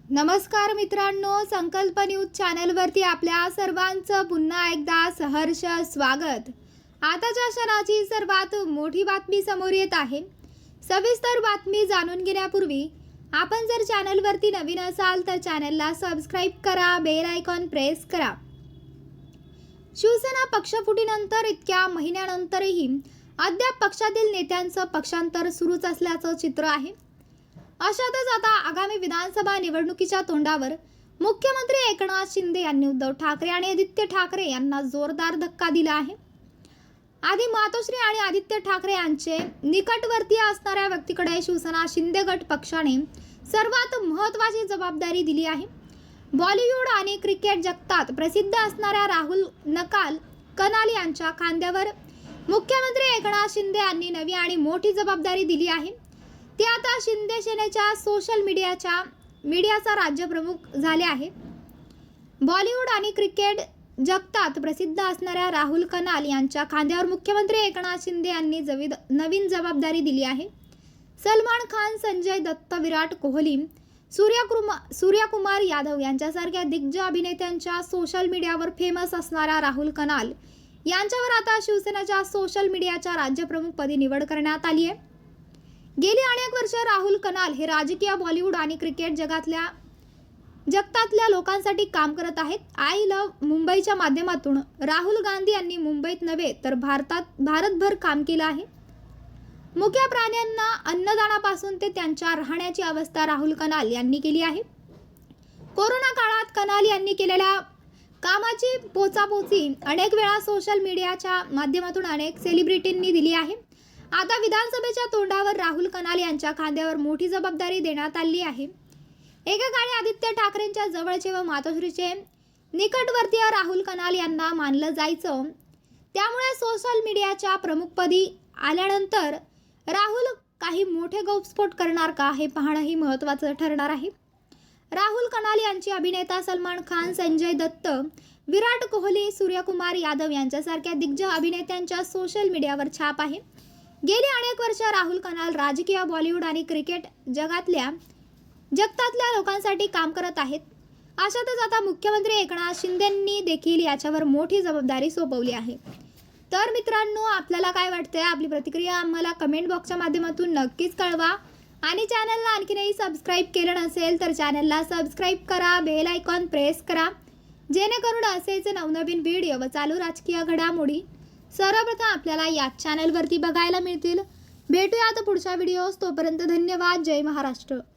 नमस्कार मित्रांनो, संकल्प न्यूज चॅनलवरती आपल्या सर्वांचं पुन्हा एकदा सहर्ष स्वागत। आताच्या क्षणाची सर्वात मोठी बातमी समोर येत आहे। सविस्तर बातमी जाणून घेण्यापूर्वी आपण जर चॅनलवरती नवीन असाल तर चॅनलला सबस्क्राइब करा, बेल आयकॉन प्रेस करा। शिवसेना पक्षफुटीनंतर इतक्या महिन्यानंतरही अद्याप पक्षातील नेत्यांचं पक्षांतर सुरूच असल्याचं चित्र आहे। अशातच आता आगामी विधानसभा निवडणुकीच्या तोंडावर मुख्यमंत्री एकनाथ शिंदे यांनी उद्धव ठाकरे आणि आदित्य ठाकरे यांना जोरदार धक्का दिला आहे। आधी मातोश्री आणि आदित्य ठाकरे यांचे निकटवर्तीय असणाऱ्या व्यक्तीकडे शिवसेना शिंदे गट पक्षाने सर्वात महत्त्वाची जबाबदारी दिली आहे। बॉलिवूड आणि क्रिकेट जगतात प्रसिद्ध असणाऱ्या राहुल कनाल यांच्या खांद्यावर मुख्यमंत्री एकनाथ शिंदे यांनी नवी आणि मोठी जबाबदारी दिली आहे। ते आता शिंदे सेनेच्या सोशल मीडियाचा राज्यप्रमुख झाले आहे। बॉलिवूड आणि क्रिकेट जगतात प्रसिद्ध असणाऱ्या राहुल कनाल यांच्या खांद्यावर मुख्यमंत्री एकनाथ शिंदे यांनी नवीन जबाबदारी दिली आहे। सलमान खान, संजय दत्त, विराट कोहली, सूर्यकुमार यादव यांच्यासारख्या दिग्गज अभिनेत्यांच्या सोशल मीडियावर फेमस असणाऱ्या राहुल कनाल यांच्यावर आता शिवसेनेच्या सोशल मीडियाच्या राज्यप्रमुखपदी निवड करण्यात आली आहे। गेली अनेक वर्ष राहुल कनाल हे राजकीय, बॉलिवूड आणि क्रिकेट जगतातल्या लोकांसाठी काम करत आहेत। आय लव्ह मुंबईच्या माध्यमातून राहुल गांधी यांनी मुंबईत नव्हे तर भारतभर काम केलं आहे। मुक्या प्राण्यांना अन्नदानापासून ते त्यांच्या राहण्याची अवस्था राहुल कनाल यांनी केली आहे। कोरोना काळात कनाल यांनी केलेल्या कामाची पोचापोची अनेक वेळा सोशल मीडियाच्या माध्यमातून अनेक सेलिब्रिटींनी दिली आहे। आता विधानसभेच्या तोंडावर राहुल कनाल यांच्या खांद्यावर मोठी जबाबदारी देण्यात आली आहे। एकेकाळी आदित्य ठाकरेंच्या जवळचे व मातोश्रीचे निकटवर्तीय राहुल कनाल यांना मानलं जायचं। त्यामुळे सोशल मीडियाच्या प्रमुखपदी आल्यानंतर राहुल काही मोठे गौप्स्फोट करणार का हे पाहणंही महत्त्वाचं ठरणार आहे। राहुल कनाल यांची अभिनेता सलमान खान, संजय दत्त, विराट कोहली, सूर्यकुमार यादव यांच्यासारख्या दिग्गज अभिनेत्यांच्या सोशल मीडियावर छाप आहे। गेली अनेक वर्ष राहुल कनाल राजकीय, बॉलिवूड आणि क्रिकेट जगतातल्या लोकांसाठी काम करत आहेत। अशातच आता मुख्यमंत्री एकनाथ शिंदेंनी देखील याच्यावर मोठी जबाबदारी सोपवली आहे। तर मित्रांनो, आपल्याला काय वाटतंय? आपली प्रतिक्रिया आम्हाला कमेंट बॉक्सच्या माध्यमातून नक्कीच कळवा आणि चॅनलला आणखीनही सबस्क्राइब केलं नसेल तर चॅनलला सबस्क्राइब करा, बेल आयकॉन प्रेस करा, जेणेकरून असेच नवनवीन व्हिडिओ व चालू राजकीय घडामोडी सर्वप्रथम आपल्याला या चॅनलवरती बघायला मिळतील। भेटूयात पुढच्या व्हिडिओज, तोपर्यंत धन्यवाद। जय महाराष्ट्र।